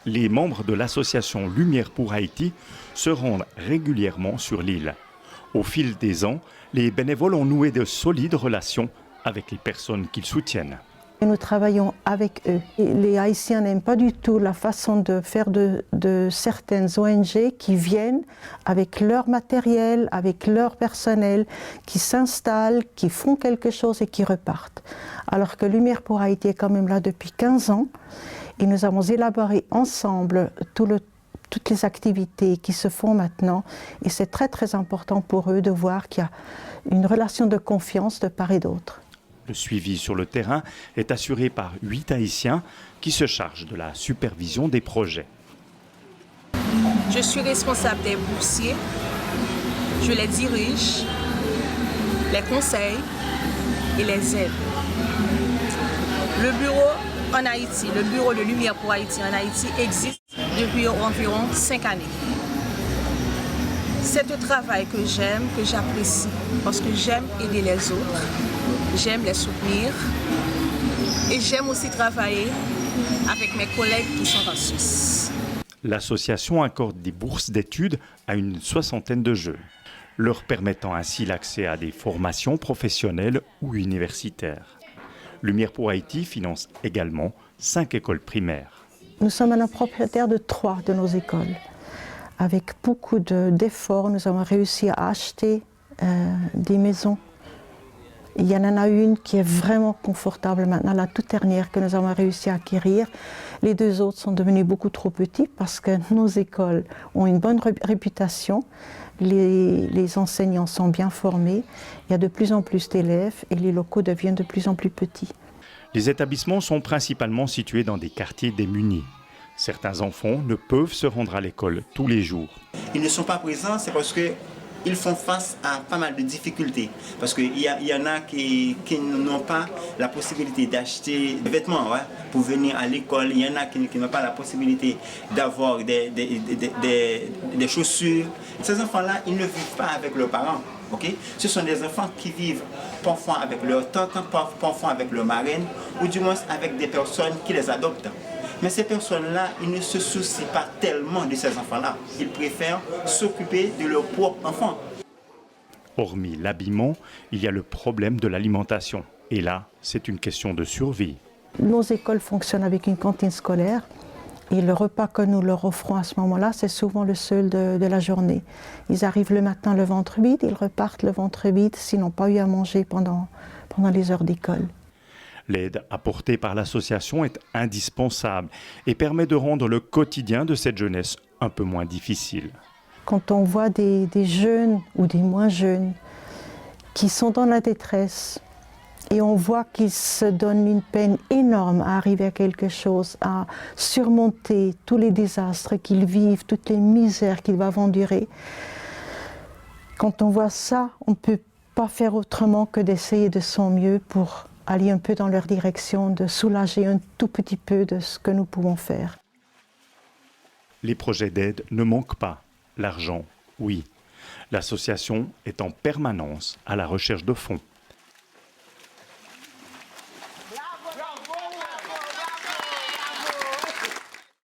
les membres de l'association Lumière pour Haïti se rendent régulièrement sur l'île. Au fil des ans, les bénévoles ont noué de solides relations avec les personnes qu'ils soutiennent. Et nous travaillons avec eux. Et les Haïtiens n'aiment pas du tout la façon de faire de certaines ONG qui viennent avec leur matériel, avec leur personnel, qui s'installent, qui font quelque chose et qui repartent. Alors que Lumière pour Haïti est quand même là depuis 15 ans et nous avons élaboré ensemble toutes les activités qui se font maintenant et c'est très très important pour eux de voir qu'il y a une relation de confiance de part et d'autre. Le suivi sur le terrain est assuré par 8 Haïtiens qui se chargent de la supervision des projets. Je suis responsable des boursiers, je les dirige, les conseille et les aide. Le bureau en Haïti, le bureau de Lumière pour Haïti en Haïti existe depuis environ 5 années. C'est un travail que j'aime, que j'apprécie, parce que j'aime aider les autres, j'aime les soutenir et j'aime aussi travailler avec mes collègues qui sont en Suisse. L'association accorde des bourses d'études à une 60aine de jeunes, leur permettant ainsi l'accès à des formations professionnelles ou universitaires. Lumière pour Haïti finance également 5 écoles primaires. Nous sommes un propriétaire de 3 de nos écoles. Avec beaucoup d'efforts, nous avons réussi à acheter des maisons. Il y en a une qui est vraiment confortable maintenant, la toute dernière que nous avons réussi à acquérir. Les 2 autres sont devenus beaucoup trop petits parce que nos écoles ont une bonne réputation. Les enseignants sont bien formés, il y a de plus en plus d'élèves et les locaux deviennent de plus en plus petits. Les établissements sont principalement situés dans des quartiers démunis. Certains enfants ne peuvent se rendre à l'école tous les jours. Ils ne sont pas présents, c'est parce qu'ils font face à pas mal de difficultés. Parce qu'il y en a qui n'ont pas la possibilité d'acheter des vêtements pour venir à l'école. Il y en a qui n'ont pas la possibilité d'avoir des chaussures. Ces enfants-là, ils ne vivent pas avec leurs parents. Okay? Ce sont des enfants qui vivent parfois avec leur tante, parfois avec leur marraine, ou du moins avec des personnes qui les adoptent. Mais ces personnes-là, ils ne se soucient pas tellement de ces enfants-là. Ils préfèrent s'occuper de leurs propres enfants. Hormis l'habillement, il y a le problème de l'alimentation. Et là, c'est une question de survie. Nos écoles fonctionnent avec une cantine scolaire. Et le repas que nous leur offrons à ce moment-là, c'est souvent le seul de la journée. Ils arrivent le matin le ventre vide, ils repartent le ventre vide s'ils n'ont pas eu à manger pendant les heures d'école. L'aide apportée par l'association est indispensable et permet de rendre le quotidien de cette jeunesse un peu moins difficile. Quand on voit des jeunes ou des moins jeunes qui sont dans la détresse et on voit qu'ils se donnent une peine énorme à arriver à quelque chose, à surmonter tous les désastres qu'ils vivent, toutes les misères qu'ils doivent endurer, quand on voit ça, on ne peut pas faire autrement que d'essayer de son mieux pour aller un peu dans leur direction, de soulager un tout petit peu de ce que nous pouvons faire. Les projets d'aide ne manquent pas. L'argent, oui. L'association est en permanence à la recherche de fonds.